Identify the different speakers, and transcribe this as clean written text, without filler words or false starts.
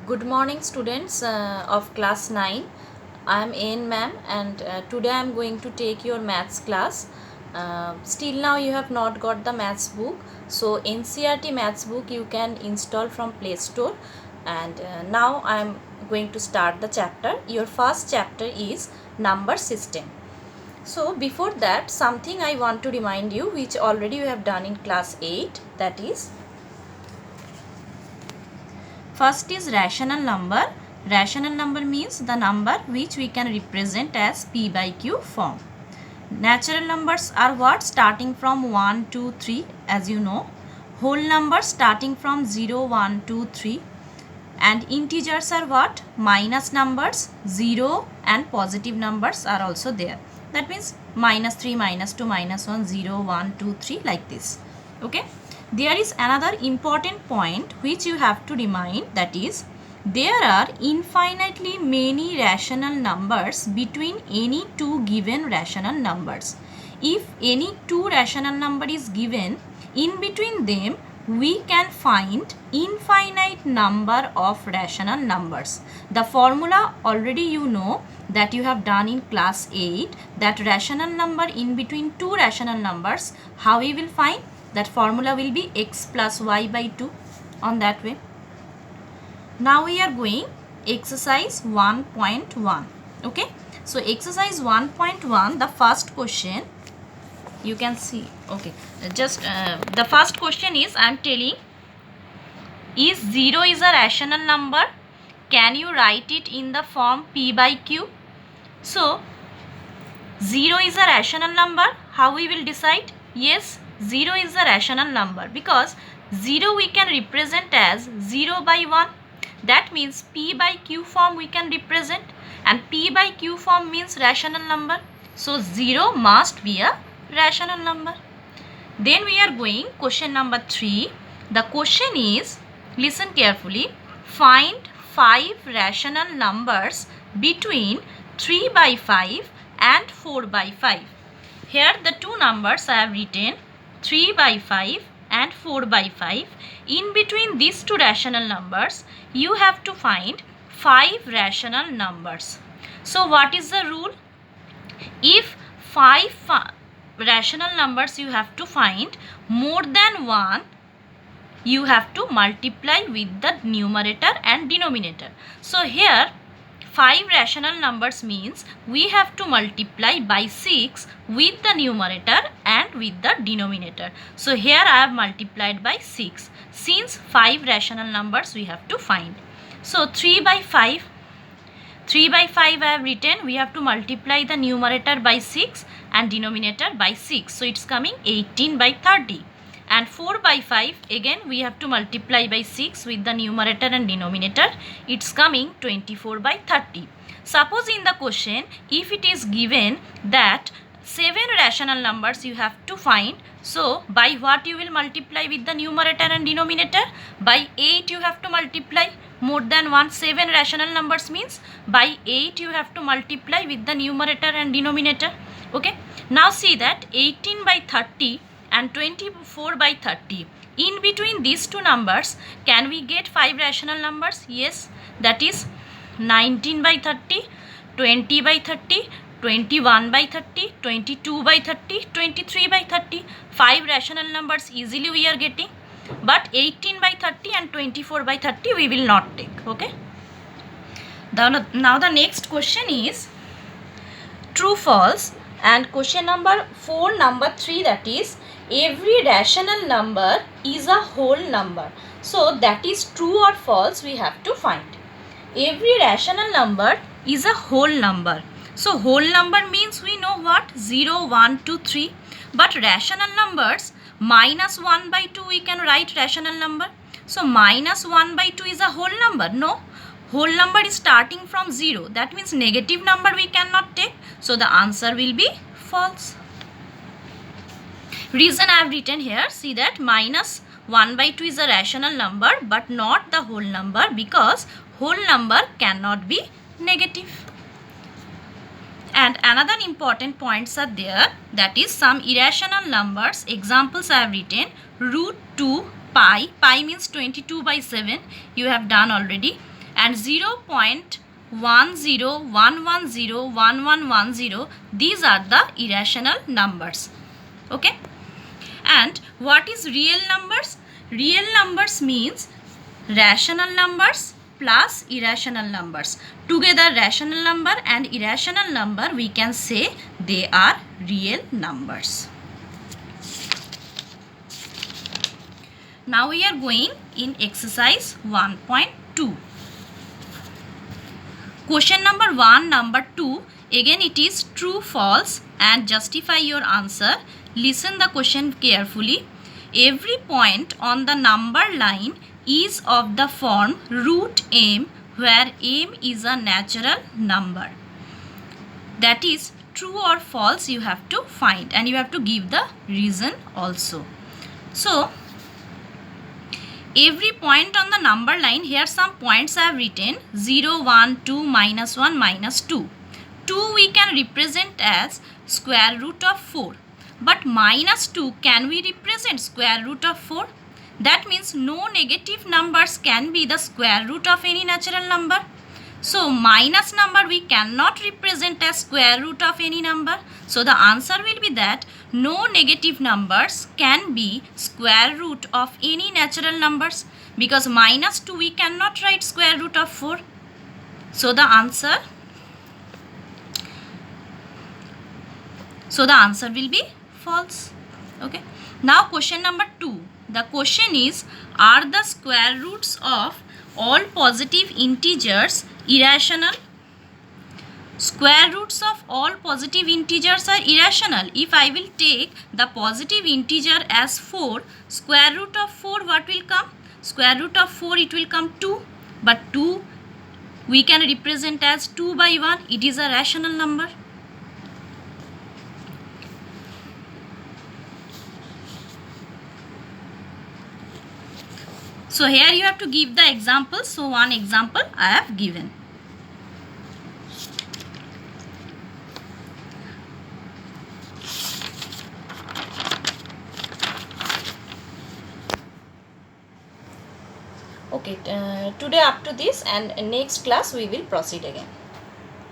Speaker 1: Good morning, students of class 9. I am An ma'am, and today I am going to take your maths class. Still now you have not got the maths book, so NCERT maths book you can install from Play Store. And now I am going to start the chapter. Your first chapter is number system. So before that, something I want to remind you, which already you have done in class 8, that is first is rational number. Rational number means the number which we can represent as P by Q form. Natural numbers are what? Starting from 1, 2, 3 as you know. Whole numbers starting from 0, 1, 2, 3. And integers are what? Minus numbers, 0 and positive numbers are also there. That means minus 3, minus 2, minus 1, 0, 1, 2, 3 like this. Okay. There is another important point which you have to remind, that is there are infinitely many rational numbers between any two given rational numbers. If any two rational number is given, in between them we can find infinite number of rational numbers. The formula already you know, that you have done in class 8, that rational number in between two rational numbers, how we will find? That formula will be x plus y by 2 on that way. Now we are going exercise 1.1. Okay. So exercise 1.1, the first question you can see. Okay. Just the first question is, I am telling, is 0 is a rational number? Can you write it in the form P by Q? So 0 is a rational number. How we will decide? Yes, 0 is a rational number because 0 we can represent as 0 by 1. That means P by Q form we can represent, and P by Q form means rational number. So 0 must be a rational number. Then we are going question number 3. The question is, listen carefully, find 5 rational numbers between 3 by 5 and 4 by 5. Here the two numbers I have written, 3 by 5 and 4 by 5. In between these two rational numbers, you have to find 5 rational numbers. So what is the rule? If 5 rational numbers you have to find, more than 1, you have to multiply with the numerator and denominator. So here 5 rational numbers means we have to multiply by 6 with the numerator and with the denominator. So here I have multiplied by 6 since 5 rational numbers we have to find. So 3 by 5 I have written, we have to multiply the numerator by 6 and denominator by 6. So it's coming 18 by 30. And 4 by 5, again we have to multiply by 6 with the numerator and denominator. It's coming 24 by 30. Suppose in the question, if it is given that 7 rational numbers you have to find, so by what you will multiply with the numerator and denominator? By 8 you have to multiply. More than 1, 7 rational numbers means by 8 you have to multiply with the numerator and denominator. Okay. Now see that 18 by 30 and 24 by 30. In between these two numbers, can we get 5 rational numbers? Yes, that is 19 by 30, 20 by 30, 21 by 30, 22 by 30, 23 by 30. 5 rational numbers easily we are getting. But 18 by 30 and 24 by 30 we will not take. Okay. Now the next question is true false, and question number 4, number 3, that is every rational number is a whole number. So that is true or false we have to find. Every rational number is a whole number. So whole number means we know what? 0, 1, 2, 3. But rational numbers, minus 1 by 2 we can write rational number. So minus 1 by 2 is a whole number? No. Whole number is starting from 0. That means negative number we cannot take. So the answer will be false. Reason I have written here, see that minus 1 by 2 is a rational number but not the whole number, because whole number cannot be negative. And another important points are there, that is some irrational numbers. Examples I have written, root 2 pi. Pi means 22 by 7. You have done already. and 0.1011011110, these are the irrational numbers. Okay, and what is real numbers? Real numbers means rational numbers plus irrational numbers. Together rational number and irrational number, we can say they are real numbers. Now we are going in exercise 1.2. Question number 1, number 2, again it is true, false and justify your answer. Listen the question carefully. Every point on the number line is of the form root m, where m is a natural number. That is true or false, you have to find, and you have to give the reason also. So every point on the number line, here some points I have written 0, 1, 2, minus 1, minus 2. 2 we can represent as square root of 4. But minus 2, can we represent square root of 4? That means no negative numbers can be the square root of any natural number. So minus number we cannot represent as square root of any number. So the answer will be that no negative numbers can be square root of any natural numbers, because minus 2 we cannot write square root of 4. So the answer will be false. Okay. Now question number 2. The question is, are the square roots of all positive integers irrational? Square roots of all positive integers are irrational. If I will take the positive integer as 4, square root of 4, what will come? Square root of 4, it will come 2. But 2 we can represent as 2 by 1. It is a rational number. So here you have to give the examples. So one example I have given. Okay, today up to this, and next class we will proceed again.